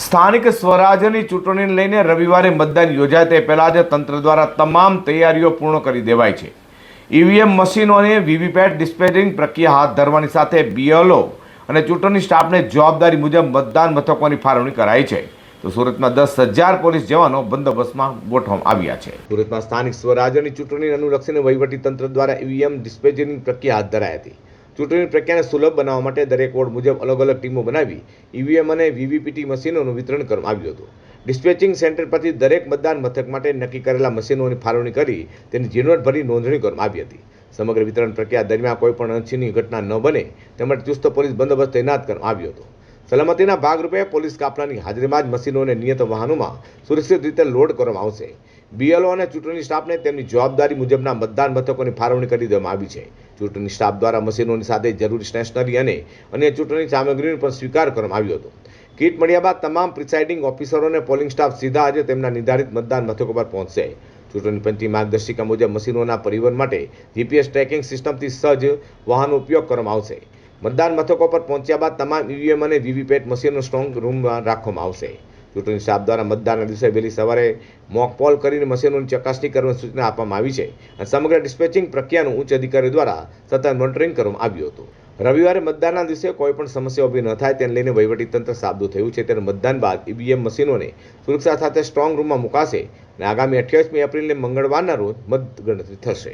સ્થાનિક સ્વરાજ્યની ચૂંટણીને લઈને રવિવારે મતદાન યોજાય તે પહેલાં જ તંત્ર દ્વારા તમામ તૈયારીઓ પૂર્ણ કરી દેવાઈ છે। ઈવીએમ મશીનોને વીવીપેટ ડિસ્પેચિંગ પ્રક્રિયા હાથ ધરવાની સાથે બીએલઓ અને ચૂંટણી સ્ટાફને જવાબદારી મુજબ મતદાન મથકોની ફાળવણી કરાઈ છે। તો સુરતમાં 10,000 પોલીસ જવાનો બંદોબસ્તમાં ગોઠવવામાં આવ્યા છે। સુરતમાં સ્થાનિક સ્વરાજ્યની ચૂંટણીને અનુલક્ષીને વહીવટી તંત્ર દ્વારા ઈવીએમ ડિસ્પેચિંગ પ્રક્રિયા હાથ ધરાઈ હતી। ચૂંટણી પ્રક્રિયાને સુલભ બનાવવા માટે દરેક વોર્ડ મુજબ અલગ અલગ ટીમો બનાવી ઈવીએમ અને વીવીપીટી મશીનોનું વિતરણ કરવામાં આવ્યું હતું। ડિસ્પેચિંગ સેન્ટર પરથી દરેક મતદાન મથક માટે નક્કી કરેલા મશીનોની ફાળવણી કરી તેની ઝીણવટભરી નોંધણી કરવામાં આવી હતી। સમગ્ર વિતરણ પ્રક્રિયા દરમિયાન કોઈપણ અનીચ્છનીય ઘટના ન બને તે માટે ચુસ્ત પોલીસ બંદોબસ્ત તૈનાત કરવામાં આવ્યો હતો। સલામતીના ભાગરૂપે પોલીસ કાફલાની હાજરીમાં જ મશીનોને નિયત વાહનોમાં સુરક્ષિત રીતે લોડ કરવામાં આવશે। બીએલઓ અને ચૂંટણી સ્ટાફને તેમની જવાબદારી મુજબના મતદાન મથકોની ફાળવણી કરી દેવામાં આવી છે। ચૂંટણી સ્ટાફ દ્વારા મશીનોની સાથે જરૂરી સ્ટેશનરી અને અન્ય ચૂંટણી સામગ્રીનો પણ સ્વીકાર કરવામાં આવ્યો હતો। કીટ મળ્યા બાદ તમામ પ્રિસાઇડિંગ ઓફિસરો અને પોલિંગ સ્ટાફ સીધા આજે તેમના નિર્ધારિત મતદાન મથકો પર પહોંચશે। ચૂંટણી પંચની માર્ગદર્શિકા મુજબ મશીનોના પરિવહન માટે જીપીએસ ટ્રેકિંગ સિસ્ટમથી સજ્જ વાહનનો ઉપયોગ કરવામાં આવશે। મતદાન મથકો પર પહોંચ્યા બાદ તમામ ઈવીએમ અને વીવીપેટ મશીનો સ્ટ્રોંગ રૂમમાં રાખવામાં આવશે। ચૂંટણી સ્ટાફ દ્વારા મતદાનના દિવસે વહેલી સવારે મોક પોલ કરીને મશીનોની ચકાસણી કરવાની સૂચના આપવામાં આવી છે અને સમગ્ર ડિસ્પેચિંગ પ્રક્રિયાનું ઉચ્ચ અધિકારીઓ દ્વારા સતત મોનિટરિંગ કરવામાં આવ્યું હતું। રવિવારે મતદાનના દિવસે કોઈપણ સમસ્યા ઊભી ન થાય તેને લઈને વહીવટીતંત્ર સાબદું થયું છે। ત્યારે મતદાન બાદ ઈવીએમ મશીનોને સુરક્ષા સાથે સ્ટ્રોંગ રૂમમાં મુકાશે અને આગામી 28મી એપ્રિલને મંગળવારના રોજ મતગણતરી થશે।